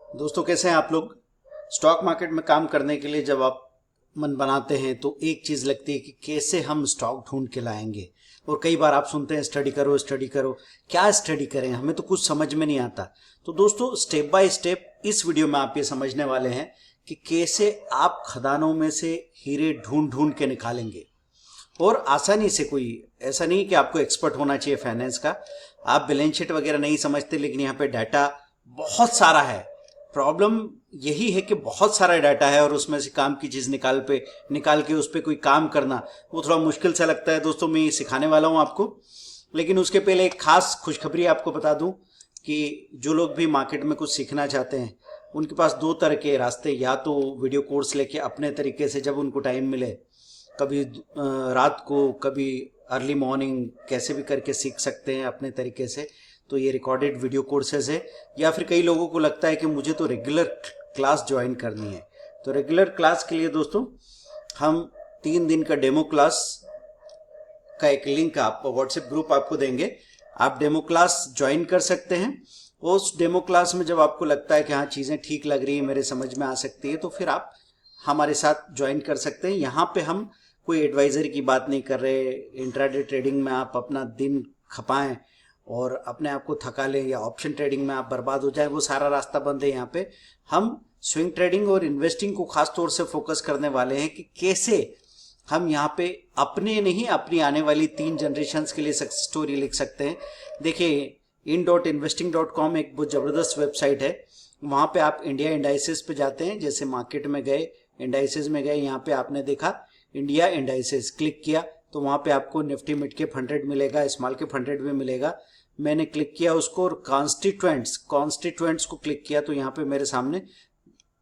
दोस्तों कैसे हैं आप लोग। स्टॉक मार्केट में काम करने के लिए जब आप मन बनाते हैं तो एक चीज़ लगती है कि कैसे हम स्टॉक ढूंढ के लाएंगे। और कई बार आप सुनते हैं स्टडी करो स्टडी करो। क्या स्टडी करें, हमें तो कुछ समझ में नहीं आता। तो दोस्तों स्टेप बाय स्टेप इस वीडियो में आप ये समझने वाले हैं कि कैसे आप खदानों में से हीरे ढूंढ ढूंढ के निकालेंगे और आसानी से। कोई ऐसा नहीं कि आपको एक्सपर्ट होना चाहिए फाइनेंस का, आप बैलेंस शीट वगैरह नहीं समझते, लेकिन यहाँ पे डाटा बहुत सारा है। प्रॉब्लम यही है कि बहुत सारा डाटा है और उसमें से काम की चीज़ निकाल के उस पर कोई काम करना वो थोड़ा मुश्किल सा लगता है। दोस्तों मैं ये सिखाने वाला हूँ आपको, लेकिन उसके पहले एक खास खुशखबरी आपको बता दूं कि जो लोग भी मार्केट में कुछ सीखना चाहते हैं उनके पास दो तरह के रास्ते, या तो वीडियो कोर्स लेके अपने तरीके से जब उनको टाइम मिले, कभी रात को कभी अर्ली मॉर्निंग, कैसे भी करके सीख सकते हैं अपने तरीके से। तो ये रिकॉर्डेड वीडियो कोर्सेज है। या फिर कई लोगों को लगता है कि मुझे तो रेगुलर क्लास ज्वाइन करनी है। तो रेगुलर क्लास के लिए दोस्तों हम 3 दिन का डेमो क्लास का एक लिंक आप व्हाट्सएप ग्रुप आपको देंगे। आप डेमो क्लास ज्वाइन कर सकते हैं। उस डेमो क्लास में जब आपको लगता है कि हाँ चीज़ें ठीक लग रही है, मेरे समझ में आ सकती है, तो फिर आप हमारे साथ ज्वाइन कर सकते हैं। यहाँ पे हम कोई एडवाइजरी की बात नहीं कर रहे। इंट्राडे ट्रेडिंग में आप अपना दिन खपाएं और अपने आप को थका लें, या ऑप्शन ट्रेडिंग में आप बर्बाद हो जाए, वो सारा रास्ता बंद है। यहाँ पे हम स्विंग ट्रेडिंग और इन्वेस्टिंग को खास तौर से फोकस करने वाले हैं कि कैसे हम यहाँ पे अपने नहीं अपनी आने वाली 3 जनरेशन्स के लिए सक्सेस स्टोरी लिख सकते हैं। देखिए in.investing.com एक बहुत ज़बरदस्त वेबसाइट है। वहाँ पे आप इंडिया इंडाइसेस पे जाते हैं, जैसे मार्केट में गए, इंडाइसेस में गए, यहाँ पे आपने देखा इंडिया इंडाइसेस, क्लिक किया तो वहाँ पे आपको निफ्टी मिड कैप 100 मिलेगा, स्मॉल कैप 100 भी मिलेगा। मैंने क्लिक किया उसको और कॉन्स्टिट्यूएंट्स को क्लिक किया तो यहाँ पे मेरे सामने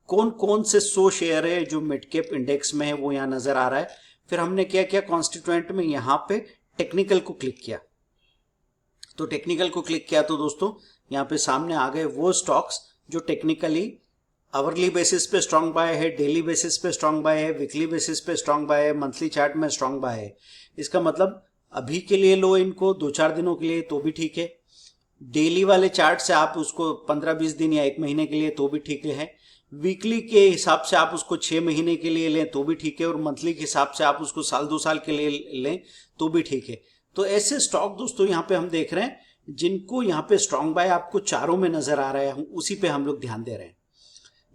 कौन कौन से 100 शेयर है जो मिड कैप इंडेक्स में है वो यहाँ नजर आ रहा है। फिर हमने क्या किया, कॉन्स्टिट्यूएंट में यहाँ पे टेक्निकल को क्लिक किया। तो टेक्निकल को क्लिक किया तो दोस्तों यहाँ पे सामने आ गए वो स्टॉक्स जो टेक्निकली आवरली बेसिस पे स्ट्रांग बाय है, डेली बेसिस पे स्ट्रांग बाय है, वीकली बेसिस पे स्ट्रांग बाय है, मंथली चार्ट में स्ट्रांग बाय है। इसका मतलब अभी के लिए लो इनको 2-4 दिनों के लिए तो भी ठीक है, डेली वाले चार्ट से आप उसको 15-20 दिन या 1 महीने के लिए तो भी ठीक है, वीकली के हिसाब से आप उसको 6 महीने के लिए लें तो भी ठीक है, और मंथली के हिसाब से आप उसको साल 2 साल के लिए लें तो भी ठीक है। तो ऐसे स्टॉक दोस्तों यहाँ पे हम देख रहे हैं जिनको यहाँ पे स्ट्रांग बाय आपको चारों में नजर आ रहा है, उसी पे हम लोग ध्यान दे रहे हैं।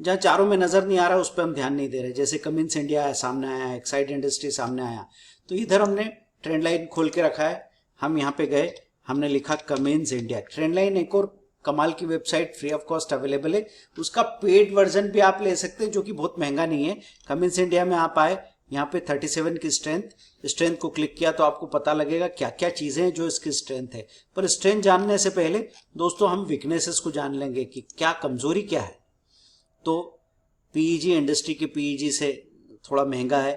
जहाँ चारों में नजर नहीं आ रहा उस पर हम ध्यान नहीं दे रहे। जैसे कमिंस इंडिया सामने आया, एक्साइड इंडस्ट्री सामने आया, तो इधर हमने ट्रेंड लाइन खोल के रखा है। हम यहाँ पे गए, हमने लिखा कमिंस इंडिया। ट्रेंड लाइन एक और कमाल की website free of cost available है, उसका पेड वर्जन भी आप ले सकते हैं जो कि बहुत महंगा नहीं है। कमिंस इंडिया में आप आए, यहाँ पे 37 की स्ट्रेंथ को क्लिक किया तो आपको पता लगेगा क्या क्या चीजें हैं जो इसकी स्ट्रेंथ है। पर स्ट्रेंथ जानने से पहले दोस्तों हम वीकनेसेस को जान लेंगे कि क्या कमजोरी क्या है। तो पीईजी इंडस्ट्री के पीईजी से थोड़ा महंगा है,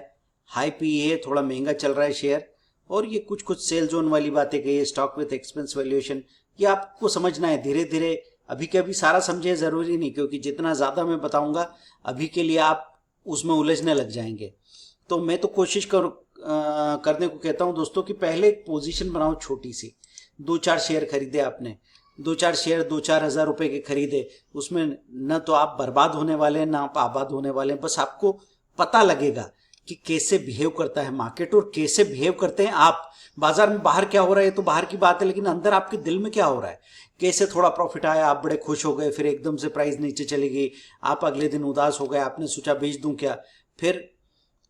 हाई पीई है, थोड़ा महंगा चल रहा है शेयर, और ये कुछ सेल जोन वाली बातें कही है, स्टॉक विथ एक्सपेंस वैल्यूएशन, ये आपको समझना है धीरे धीरे। अभी के अभी सारा समझे जरूरी नहीं, क्योंकि जितना ज्यादा मैं बताऊंगा अभी के लिए आप उसमें उलझने लग जाएंगे। तो मैं तो कोशिश करने को कहता हूं दोस्तों कि पहले एक पोजीशन बनाओ छोटी सी, 2-4 शेयर खरीदे आपने, 2-4 शेयर 2-4 हजार रुपए के खरीदे, उसमें न तो आप बर्बाद होने वाले हैं ना आप आबाद होने वाले हैं। बस आपको पता लगेगा कि कैसे बिहेव करता है मार्केट और कैसे बिहेव करते हैं आप। बाजार में बाहर क्या हो रहा है तो बाहर की बात है, लेकिन अंदर आपके दिल में क्या हो रहा है। कैसे थोड़ा प्रॉफिट आया, आप बड़े खुश हो गए, फिर एकदम से प्राइस नीचे चली गई, आप अगले दिन उदास हो गए, आपने सोचा बेच दूं क्या, फिर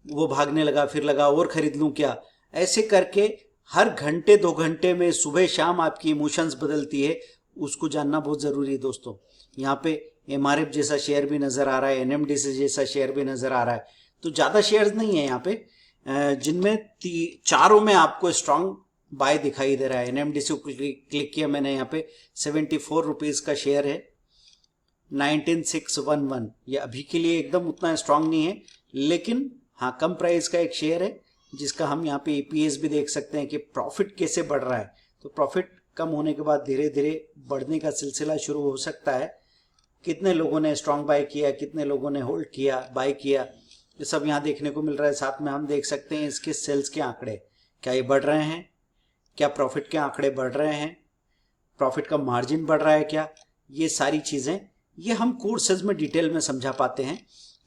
वो भागने लगा, फिर लगा और खरीद लूं क्या। ऐसे करके हर घंटे 2 घंटे में सुबह शाम आपकी इमोशंस बदलती है, उसको जानना बहुत जरूरी है दोस्तों। यहाँ पे एमआरएफ जैसा शेयर भी नजर आ रहा है, एनएमडीसी जैसा शेयर भी नजर आ रहा है। तो ज्यादा शेयर्स नहीं है यहाँ पे, जिनमें चारों में आपको स्ट्रांग बाय दिखाई दे रहा है। एनएमडीसी को क्लिक किया मैंने, यहाँ पे 74 रुपीज का शेयर है, 19611। ये अभी के लिए एकदम उतना स्ट्रांग नहीं है, लेकिन हाँ कम प्राइस का एक शेयर है जिसका हम यहाँ पे ईपीएस भी देख सकते हैं कि प्रॉफिट कैसे बढ़ रहा है। तो प्रॉफिट कम होने के बाद धीरे धीरे बढ़ने का सिलसिला शुरू हो सकता है। कितने लोगों ने स्ट्रांग बाय किया, कितने लोगों ने होल्ड किया, बाय किया, ये सब यहाँ देखने को मिल रहा है। साथ में हम देख सकते हैं इसके सेल्स के आंकड़े, क्या ये बढ़ रहे हैं, क्या प्रॉफिट के आंकड़े बढ़ रहे हैं, प्रॉफिट का मार्जिन बढ़ रहा है क्या, ये सारी चीज़ें ये हम कोर्सेज में डिटेल में समझा पाते हैं।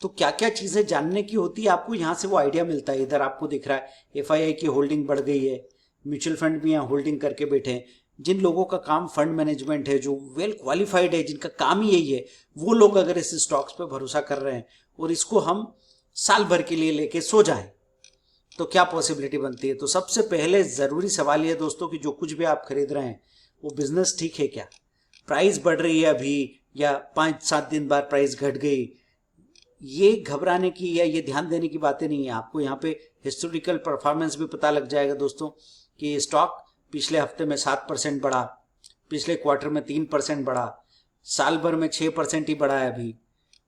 तो क्या क्या चीज़ें जानने की होती है आपको, यहाँ से वो आइडिया मिलता है। इधर आपको दिख रहा है FII की होल्डिंग बढ़ गई है, म्यूचुअल फंड भी यहाँ होल्डिंग करके बैठे हैं। जिन लोगों का काम फंड मैनेजमेंट है, जो वेल क्वालिफाइड है, जिनका काम ही यही है, वो लोग अगर इस स्टॉक्स पे भरोसा कर रहे हैं और इसको हम साल भर के लिए लेके सो जाएं तो क्या पॉसिबिलिटी बनती है। तो सबसे पहले ज़रूरी सवाल ये दोस्तों कि जो कुछ भी आप खरीद रहे हैं वो बिजनेस ठीक है क्या, प्राइस बढ़ रही है अभी या 5-7 दिन बाद प्राइस घट गई, ये घबराने की या ये ध्यान देने की बातें नहीं है। आपको यहाँ पे हिस्टोरिकल परफॉर्मेंस भी पता लग जाएगा दोस्तों कि स्टॉक पिछले हफ्ते में 7% बढ़ा, पिछले क्वार्टर में 3% बढ़ा, साल भर में 6% ही बढ़ा है अभी,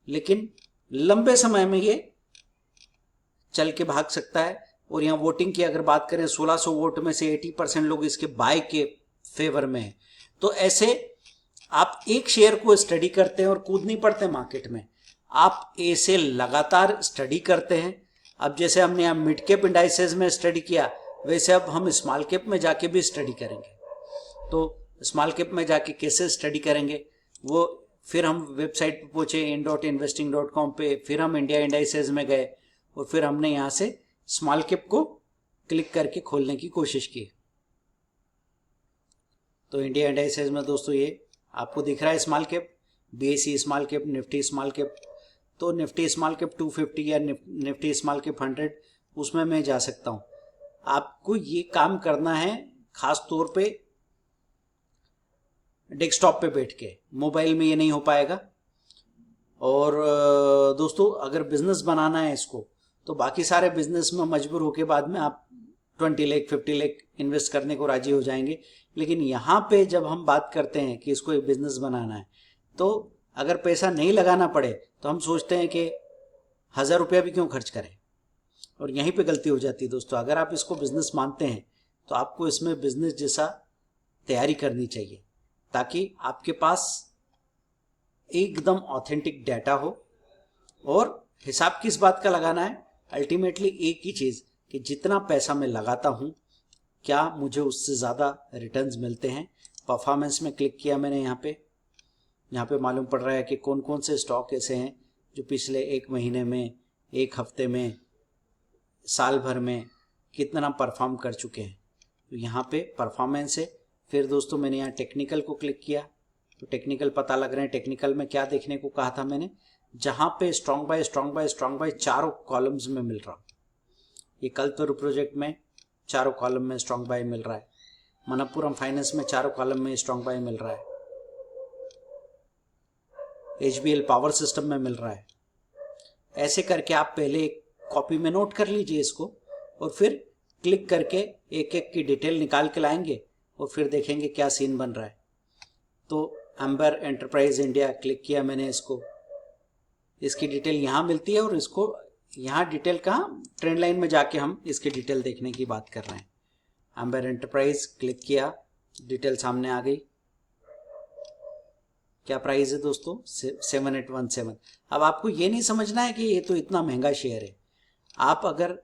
लेकिन लंबे समय में ये चल के भाग सकता है। और यहाँ वोटिंग की अगर बात करें, 1600 वोट में से 80% लोग इसके बाय के फेवर में है। तो ऐसे आप एक शेयर को स्टडी करते हैं और कूद नहीं पड़ते मार्केट में, आप ऐसे लगातार स्टडी करते हैं। अब जैसे हमने यहाँ मिड कैप इंडाइसेस में स्टडी किया, वैसे अब हम स्मॉल कैप में जाके भी स्टडी करेंगे। तो स्मॉल कैप में जाके कैसे स्टडी करेंगे, वो फिर हम वेबसाइट पे पहुंचे in.investing.com पे, फिर हम इंडिया इंडाइसेस में गए और फिर हमने यहाँ से स्मॉल कैप को क्लिक करके खोलने की कोशिश की। तो इंडिया इंडाइसेस में दोस्तों ये आपको दिख रहा है small cap, BSE small cap, Nifty small cap. तो निफ्टी स्मॉल कैप 250 या निफ्टी स्मॉल कैप 100, उसमें मैं जा सकता हूँ। आपको ये काम करना है खास तौर पे डेस्कटॉप पे बैठ के, मोबाइल में ये नहीं हो पाएगा। और दोस्तों अगर बिजनेस बनाना है इसको, तो बाकी सारे बिजनेस में मजबूर होके बाद में आप 20 लाख 50 लाख इन्वेस्ट करने को राजी हो जाएंगे, लेकिन यहाँ पे जब हम बात करते हैं कि इसको एक बिजनेस बनाना है, तो अगर पैसा नहीं लगाना पड़े तो हम सोचते हैं कि 1000 रुपया भी क्यों खर्च करें, और यहीं पे गलती हो जाती है दोस्तों। अगर आप इसको बिजनेस मानते हैं तो आपको इसमें बिजनेस जैसा तैयारी करनी चाहिए, ताकि आपके पास एकदम ऑथेंटिक डाटा हो। और हिसाब किस बात का लगाना है, अल्टीमेटली एक ही चीज़ कि जितना पैसा मैं लगाता हूँ क्या मुझे उससे ज़्यादा रिटर्न्स मिलते हैं। परफॉर्मेंस में क्लिक किया मैंने, यहाँ पे मालूम पड़ रहा है कि कौन कौन से स्टॉक ऐसे हैं जो पिछले 1 महीने में, 1 हफ्ते में, साल भर में कितना परफॉर्म कर चुके हैं। तो यहाँ पे परफॉर्मेंस है। फिर दोस्तों मैंने यहाँ टेक्निकल को क्लिक किया, तो टेक्निकल पता लग रहे हैं। टेक्निकल में क्या देखने को कहा था मैंने, जहाँ पे strong bye strong bye strong bye चारों कॉलम्स में मिल रहा। ये कल्पतरू प्रोजेक्ट में चारों कॉलम में स्ट्रॉन्ग बाय मिल रहा है, मनप्पुरम फाइनेंस में चारों कॉलम में स्ट्रॉन्ग बाय मिल रहा है, HBL पावर सिस्टम में मिल रहा है। ऐसे करके आप पहले एक कॉपी में नोट कर लीजिए इसको, और फिर क्लिक करके एक एक की डिटेल निकाल के लाएंगे और फिर देखेंगे क्या सीन बन रहा है। तो एम्बर एंटरप्राइज इंडिया क्लिक किया मैंने, इसको, इसकी डिटेल यहाँ मिलती है, और इसको यहाँ डिटेल कहाँ, ट्रेंड लाइन में जाके हम इसकी डिटेल देखने की बात कर रहे हैं। एम्बर एंटरप्राइज क्लिक किया, डिटेल सामने आ गई। क्या प्राइस है दोस्तों, 7817। अब आपको ये नहीं समझना है कि ये तो इतना महंगा शेयर है। आप अगर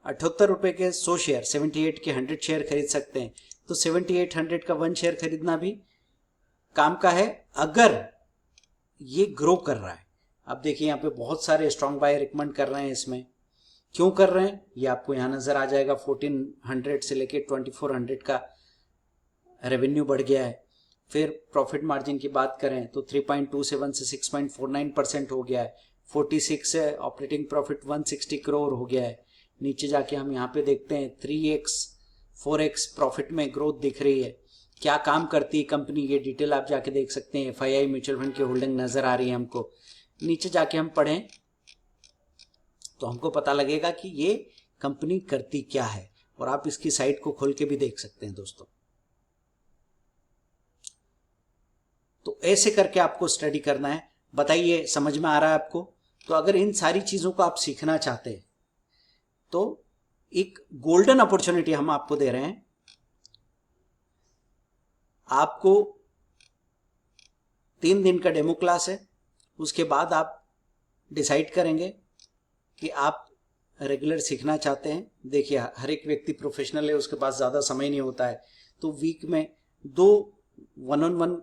78 रुपए के 100 शेयर, 78 के 100 शेयर खरीद सकते हैं, तो 7800 का 1 शेयर खरीदना भी काम का है, अगर ये ग्रो कर रहा है। अब देखिए यहाँ पे बहुत सारे स्ट्रॉन्ग बाय रिकमेंड कर रहे हैं। इसमें क्यों कर रहे हैं ये आपको यहाँ नजर आ जाएगा। 1400 से लेके 2400 का रेवेन्यू बढ़ गया है। फिर प्रॉफिट मार्जिन की बात करें तो 3.27 से 6.49% हो गया है। 46 से ऑपरेटिंग प्रॉफिट 160 करोड़ हो गया है। नीचे जाके हम यहाँ पे देखते हैं 3x 4x प्रॉफिट में ग्रोथ दिख रही है। क्या काम करती है कंपनी, ये डिटेल आप जाके देख सकते हैं। FII म्यूचुअल फंड की होल्डिंग नजर आ रही है हमको। नीचे जाके हम पढ़ें तो हमको पता लगेगा कि ये कंपनी करती क्या है, और आप इसकी साइट को खोल के भी देख सकते हैं दोस्तों। तो ऐसे करके आपको स्टडी करना है। बताइए समझ में आ रहा है आपको? तो अगर इन सारी चीजों को आप सीखना चाहते हैं तो एक गोल्डन अपॉर्चुनिटी हम आपको दे रहे हैं। आपको 3 दिन का डेमो क्लास है, उसके बाद आप डिसाइड करेंगे कि आप रेगुलर सीखना चाहते हैं। देखिए हर एक व्यक्ति प्रोफेशनल है, उसके पास ज़्यादा समय नहीं होता है, तो वीक में 2 1-on-1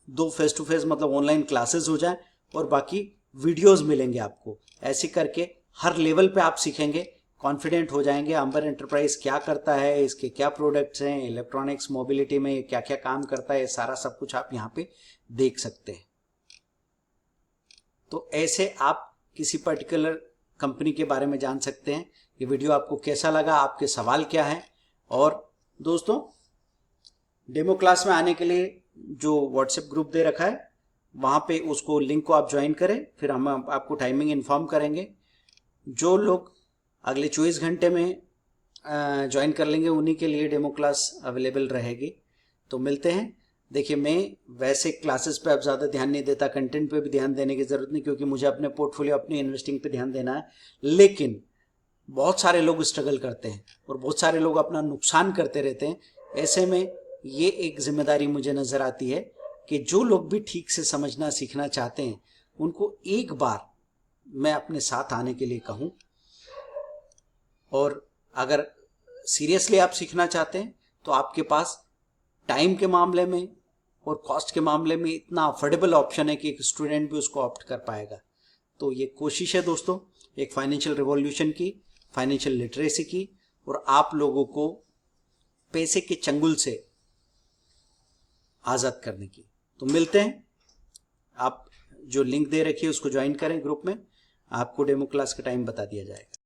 2 फेस टू फेस मतलब ऑनलाइन क्लासेस हो जाए और बाकी वीडियोस मिलेंगे आपको। ऐसे करके हर लेवल पे आप सीखेंगे, कॉन्फिडेंट हो जाएंगे। अंबर एंटरप्राइज क्या करता है, इसके क्या प्रोडक्ट्स हैं, इलेक्ट्रॉनिक्स मोबिलिटी में क्या क्या काम करता है, सारा सब कुछ आप यहाँ पे देख सकते हैं। तो ऐसे आप किसी पर्टिकुलर कंपनी के बारे में जान सकते हैं। ये वीडियो आपको कैसा लगा, आपके सवाल क्या है? और दोस्तों, डेमो क्लास में आने के लिए जो व्हाट्सएप ग्रुप दे रखा है वहाँ पे उसको लिंक को आप ज्वाइन करें, फिर हम आपको टाइमिंग इन्फॉर्म करेंगे। जो लोग अगले 24 घंटे में ज्वाइन कर लेंगे उन्हीं के लिए डेमो क्लास अवेलेबल रहेगी। तो मिलते हैं। देखिए, मैं वैसे क्लासेस पे अब ज़्यादा ध्यान नहीं देता, कंटेंट पे भी ध्यान देने की ज़रूरत नहीं, क्योंकि मुझे अपने पोर्टफोलियो, अपनी इन्वेस्टिंग पे ध्यान देना है। लेकिन बहुत सारे लोग स्ट्रगल करते हैं और बहुत सारे लोग अपना नुकसान करते रहते हैं। ऐसे में ये एक जिम्मेदारी मुझे नज़र आती है कि जो लोग भी ठीक से समझना सीखना चाहते हैं उनको एक बार मैं अपने साथ आने के लिए कहूँ। और अगर सीरियसली आप सीखना चाहते हैं तो आपके पास टाइम के मामले में और कॉस्ट के मामले में इतना अफोर्डेबल ऑप्शन है कि एक स्टूडेंट भी उसको ऑप्ट कर पाएगा। तो ये कोशिश है दोस्तों, एक फाइनेंशियल रिवॉल्यूशन की, फाइनेंशियल लिटरेसी की, और आप लोगों को पैसे के चंगुल से आज़ाद करने की। तो मिलते हैं। आप जो लिंक दे रखी है उसको ज्वाइन करें ग्रुप में, आपको डेमो क्लास का टाइम बता दिया जाएगा।